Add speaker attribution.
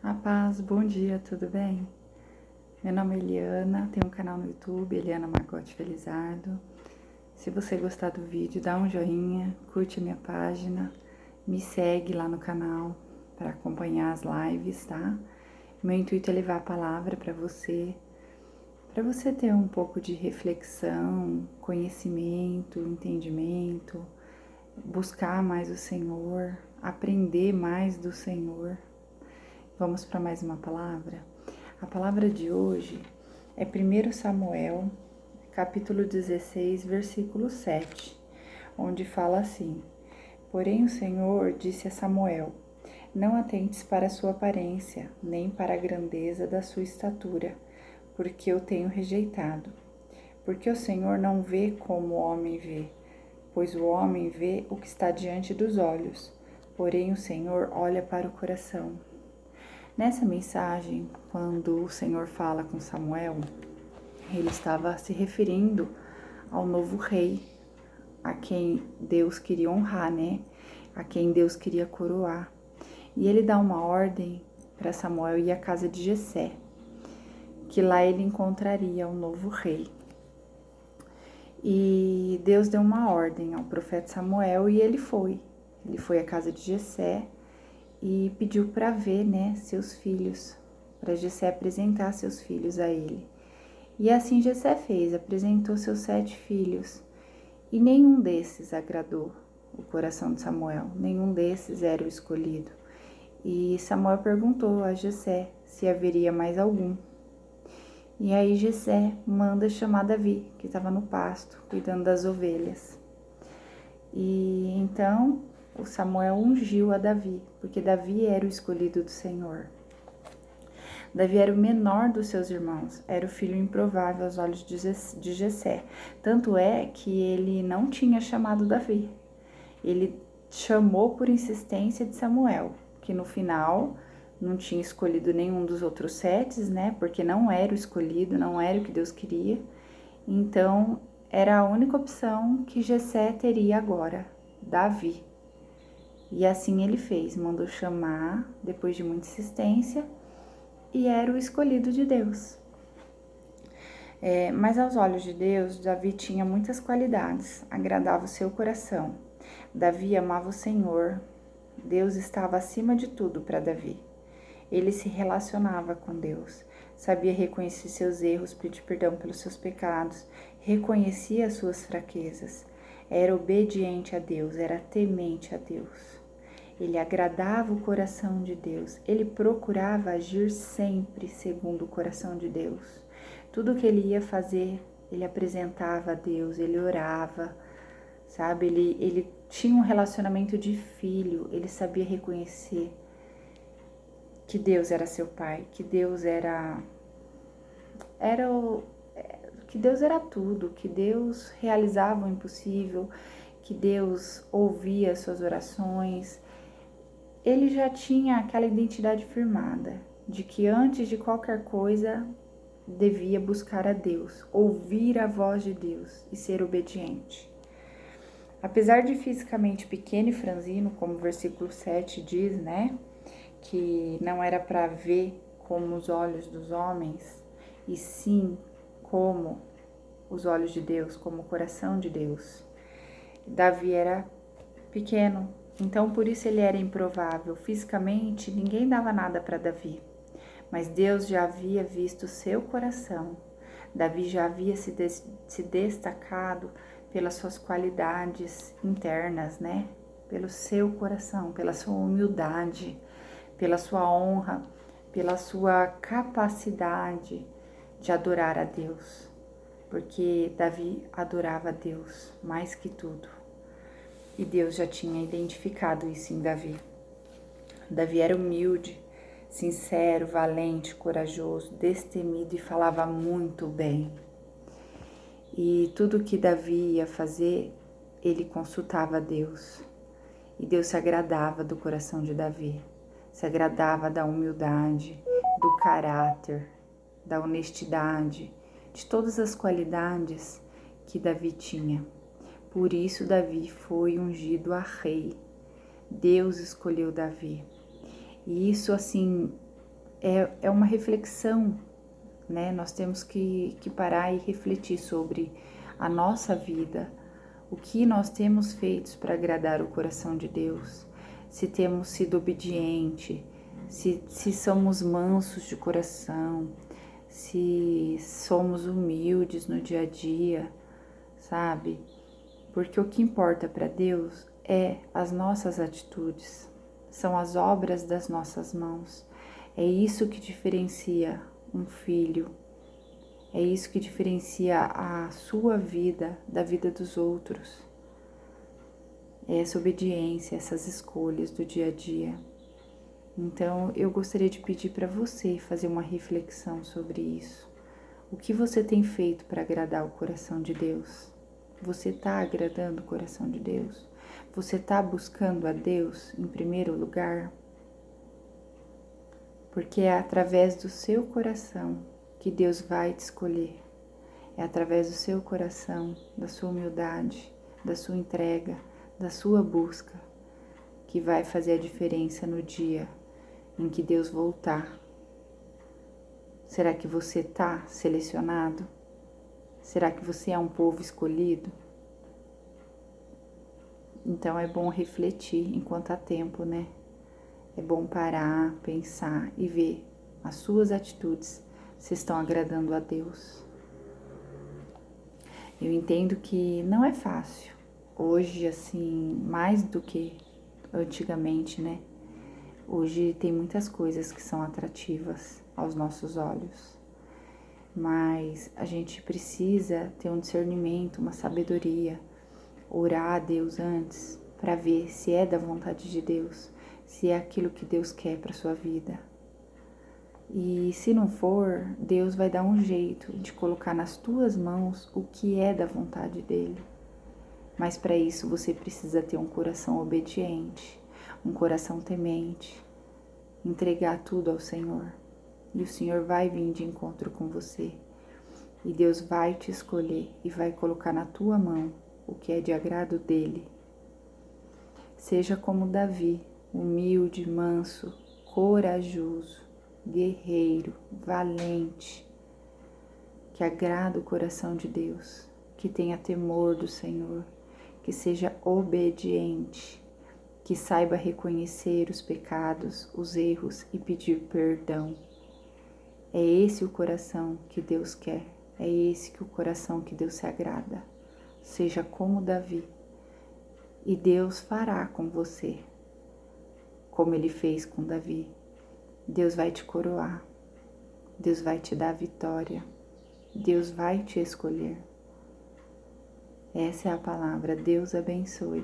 Speaker 1: A paz, bom dia, tudo bem? Meu nome é Eliana, tenho um canal no YouTube, Eliana Marcotte Felizardo. Se você gostar do vídeo, dá um joinha, curte a minha página, me segue lá no canal para acompanhar as lives, tá? Meu intuito é levar a palavra para você ter um pouco de reflexão, conhecimento, entendimento, buscar mais o Senhor, aprender mais do Senhor. Vamos para mais uma palavra? A palavra de hoje é 1 Samuel, capítulo 16, versículo 7, onde fala assim: Porém o Senhor disse a Samuel: Não atentes para a sua aparência, nem para a grandeza da sua estatura, porque eu tenho rejeitado. Porque o Senhor não vê como o homem vê, pois o homem vê o que está diante dos olhos, porém o Senhor olha para o coração. Nessa mensagem, quando o Senhor fala com Samuel, ele estava se referindo ao novo rei, a quem Deus queria honrar, né? A quem Deus queria coroar. E ele dá uma ordem para Samuel ir à casa de Jessé, que lá ele encontraria o novo rei. E Deus deu uma ordem ao profeta Samuel e ele foi. Ele foi à casa de Jessé e pediu para ver, né, seus filhos, para Jessé apresentar seus filhos a ele. E assim Jessé fez, apresentou seus 7 filhos, e nenhum desses agradou o coração de Samuel, nenhum desses era o escolhido. E Samuel perguntou a Jessé se haveria mais algum. E aí Jessé manda chamar Davi, que estava no pasto, cuidando das ovelhas. E então o Samuel ungiu a Davi, porque Davi era o escolhido do Senhor. Davi era o menor dos seus irmãos, era o filho improvável aos olhos de Jessé. Tanto é que ele não tinha chamado Davi. Ele chamou por insistência de Samuel, que no final não tinha escolhido nenhum dos outros 7, né? Porque não era o escolhido, não era o que Deus queria. Então, era a única opção que Jessé teria agora, Davi. E assim ele fez, mandou chamar, depois de muita insistência, e era o escolhido de Deus. Mas aos olhos de Deus, Davi tinha muitas qualidades, agradava o seu coração. Davi amava o Senhor, Deus estava acima de tudo para Davi. Ele se relacionava com Deus, sabia reconhecer seus erros, pedir perdão pelos seus pecados, reconhecia as suas fraquezas, era obediente a Deus, era temente a Deus. Ele agradava o coração de Deus, ele procurava agir sempre segundo o coração de Deus. Tudo que ele ia fazer, ele apresentava a Deus, ele orava, sabe? Ele tinha um relacionamento de filho, ele sabia reconhecer que Deus era seu pai, que Deus que Deus era tudo, que Deus realizava o impossível, que Deus ouvia suas orações. Ele já tinha aquela identidade firmada de que antes de qualquer coisa devia buscar a Deus, ouvir a voz de Deus e ser obediente. Apesar de fisicamente pequeno e franzino, como o versículo 7 diz, né, que não era para ver como os olhos dos homens, e sim como os olhos de Deus, como o coração de Deus. Davi era pequeno, então por isso ele era improvável. Fisicamente, ninguém dava nada para Davi, mas Deus já havia visto o seu coração. Davi já havia se destacado pelas suas qualidades internas, né? Pelo seu coração, pela sua humildade, pela sua honra, pela sua capacidade de adorar a Deus, porque Davi adorava a Deus mais que tudo. E Deus já tinha identificado isso em Davi. Davi era humilde, sincero, valente, corajoso, destemido e falava muito bem. E tudo que Davi ia fazer, ele consultava a Deus. E Deus se agradava do coração de Davi, se agradava da humildade, do caráter, da honestidade, de todas as qualidades que Davi tinha. Por isso Davi foi ungido a rei. Deus escolheu Davi. E isso, assim, é uma reflexão, né? Nós temos que parar e refletir sobre a nossa vida, o que nós temos feito para agradar o coração de Deus, se temos sido obedientes, se somos mansos de coração, se somos humildes no dia a dia, sabe? Porque o que importa para Deus é as nossas atitudes, são as obras das nossas mãos. É isso que diferencia um filho, é isso que diferencia a sua vida da vida dos outros. É essa obediência, essas escolhas do dia a dia. Então, eu gostaria de pedir para você fazer uma reflexão sobre isso. O que você tem feito para agradar o coração de Deus? Você está agradando o coração de Deus? Você está buscando a Deus em primeiro lugar? Porque é através do seu coração que Deus vai te escolher. É através do seu coração, da sua humildade, da sua entrega, da sua busca, que vai fazer a diferença no dia em que Deus voltar. Será que você está selecionado? Será que você é um povo escolhido? Então é bom refletir enquanto há tempo, né? É bom parar, pensar e ver as suas atitudes se estão agradando a Deus. Eu entendo que não é fácil. Hoje, assim, mais do que antigamente, né? Hoje tem muitas coisas que são atrativas aos nossos olhos. Mas a gente precisa ter um discernimento, uma sabedoria, orar a Deus antes para ver se é da vontade de Deus, se é aquilo que Deus quer para sua vida. E se não for, Deus vai dar um jeito de colocar nas tuas mãos o que é da vontade dele. Mas para isso você precisa ter um coração obediente, um coração temente, entregar tudo ao Senhor. E o Senhor vai vir de encontro com você. E Deus vai te escolher e vai colocar na tua mão o que é de agrado dele. Seja como Davi, humilde, manso, corajoso, guerreiro, valente, que agrada o coração de Deus, que tenha temor do Senhor, que seja obediente, que saiba reconhecer os pecados, os erros e pedir perdão. É esse o coração que Deus quer, é esse que o coração que Deus se agrada. Seja como Davi, e Deus fará com você, como Ele fez com Davi. Deus vai te coroar, Deus vai te dar a vitória, Deus vai te escolher. Essa é a palavra. Deus abençoe.